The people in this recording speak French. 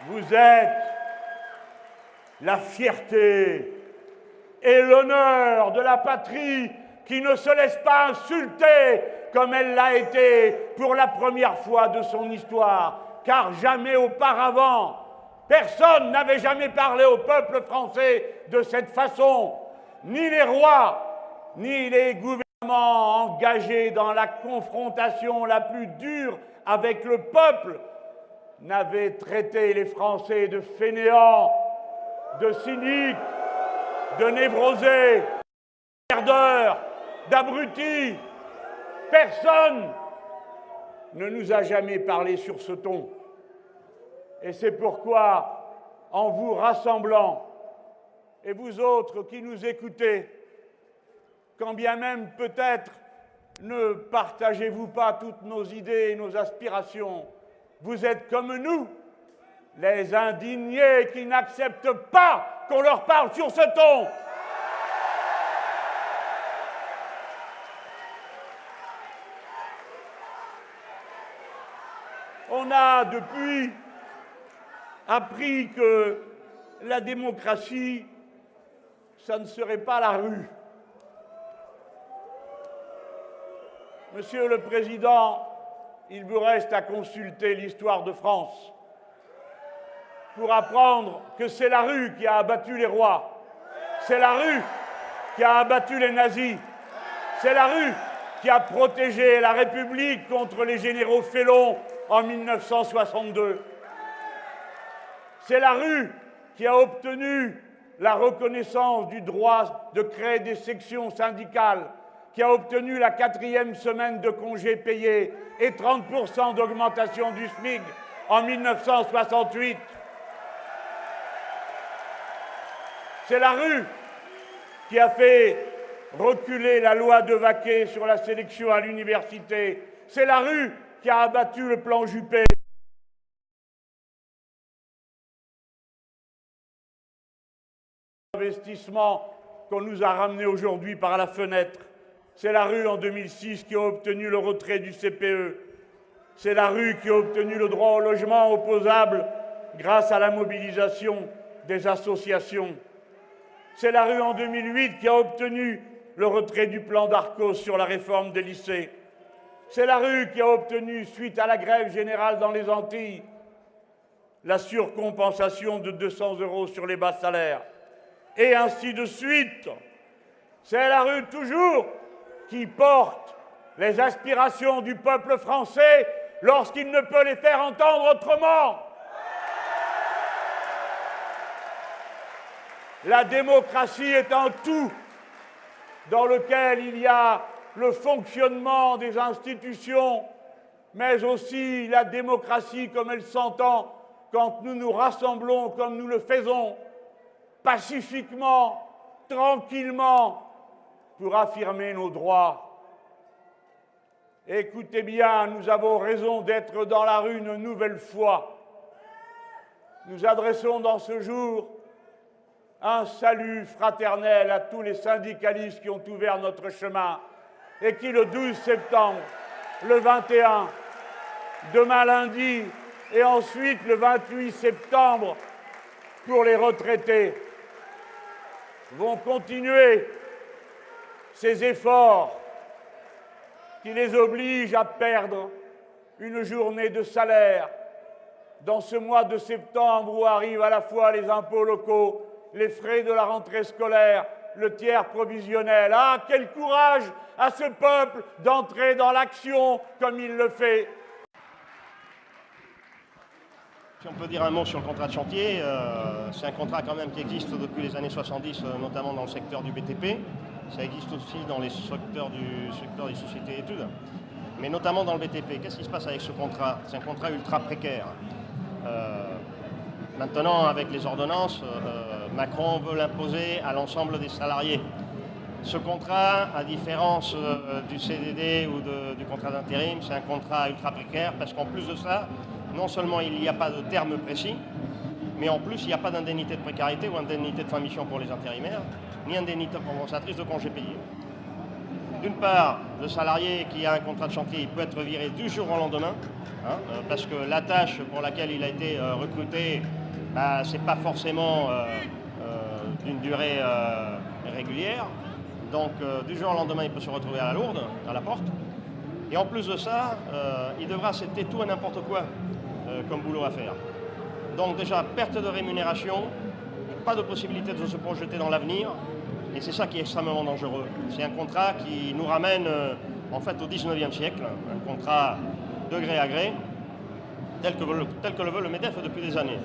Vous êtes la fierté et l'honneur de la patrie qui ne se laisse pas insulter comme elle l'a été pour la première fois de son histoire, car jamais auparavant, personne n'avait jamais parlé au peuple français de cette façon, ni les rois, ni les gouvernements engagés dans la confrontation la plus dure avec le peuple n'avaient traité les Français de fainéants, de cyniques, de névrosés, de perdeurs, d'abrutis. Personne ne nous a jamais parlé sur ce ton. Et c'est pourquoi, en vous rassemblant, et vous autres qui nous écoutez, quand bien même peut-être ne partagez-vous pas toutes nos idées et nos aspirations, vous êtes comme nous, les indignés qui n'acceptent pas qu'on leur parle sur ce ton. On a depuis appris que la démocratie, ça ne serait pas la rue. Monsieur le Président, il vous reste à consulter l'histoire de France pour apprendre que c'est la rue qui a abattu les rois, c'est la rue qui a abattu les nazis, c'est la rue qui a protégé la République contre les généraux félons en 1962. C'est la rue qui a obtenu la reconnaissance du droit de créer des sections syndicales, qui a obtenu la 4e semaine de congés payés et 30% d'augmentation du SMIC en 1968. C'est la rue qui a fait reculer la loi de Vaquet sur la sélection à l'université. C'est la rue qui a abattu le plan Juppé. L'investissement qu'on nous a ramené aujourd'hui par la fenêtre. C'est la rue en 2006 qui a obtenu le retrait du CPE. C'est la rue qui a obtenu le droit au logement opposable grâce à la mobilisation des associations. C'est la rue en 2008 qui a obtenu le retrait du plan Darcos sur la réforme des lycées. C'est la rue qui a obtenu, suite à la grève générale dans les Antilles, la surcompensation de 200 € sur les bas salaires. Et ainsi de suite. C'est la rue toujours qui porte les aspirations du peuple français lorsqu'il ne peut les faire entendre autrement. La démocratie est un tout dans lequel il y a le fonctionnement des institutions, mais aussi la démocratie comme elle s'entend quand nous nous rassemblons comme nous le faisons, pacifiquement, tranquillement, pour affirmer nos droits. Écoutez bien, nous avons raison d'être dans la rue une nouvelle fois. Nous adressons dans ce jour un salut fraternel à tous les syndicalistes qui ont ouvert notre chemin et qui, le 12 septembre, le 21, demain lundi et ensuite le 28 septembre pour les retraités, vont continuer ces efforts qui les obligent à perdre une journée de salaire dans ce mois de septembre où arrivent à la fois les impôts locaux, les frais de la rentrée scolaire, le tiers provisionnel. Ah, quel courage à ce peuple d'entrer dans l'action comme il le fait. Si on peut dire un mot sur le contrat de chantier, c'est un contrat quand même qui existe depuis les années 70, notamment dans le secteur du BTP. Ça existe aussi dans les secteurs des sociétés d'études, mais notamment dans le BTP. Qu'est-ce qui se passe avec ce contrat? C'est un contrat ultra précaire. Maintenant, avec les ordonnances, Macron veut l'imposer à l'ensemble des salariés. Ce contrat, à différence du CDD ou du contrat d'intérim, c'est un contrat ultra précaire parce qu'en plus de ça, non seulement il n'y a pas de terme précis, mais en plus il n'y a pas d'indemnité de précarité ou indemnité de fin de mission pour les intérimaires, ni indemnité compensatrice de congés payés. d'une part, le salarié qui a un contrat de chantier, il peut être viré du jour au lendemain, hein, parce que la tâche pour laquelle il a été recruté, bah, c'est pas forcément d'une durée régulière. Donc du jour au lendemain, il peut se retrouver à la lourde, à la porte. Et en plus de ça, il devra accepter tout et n'importe quoi comme boulot à faire. Donc déjà, perte de rémunération, pas de possibilité de se projeter dans l'avenir. Et c'est ça qui est extrêmement dangereux. C'est un contrat qui nous ramène en fait au 19e siècle, un contrat de gré à gré, tel que le veut le MEDEF depuis des années.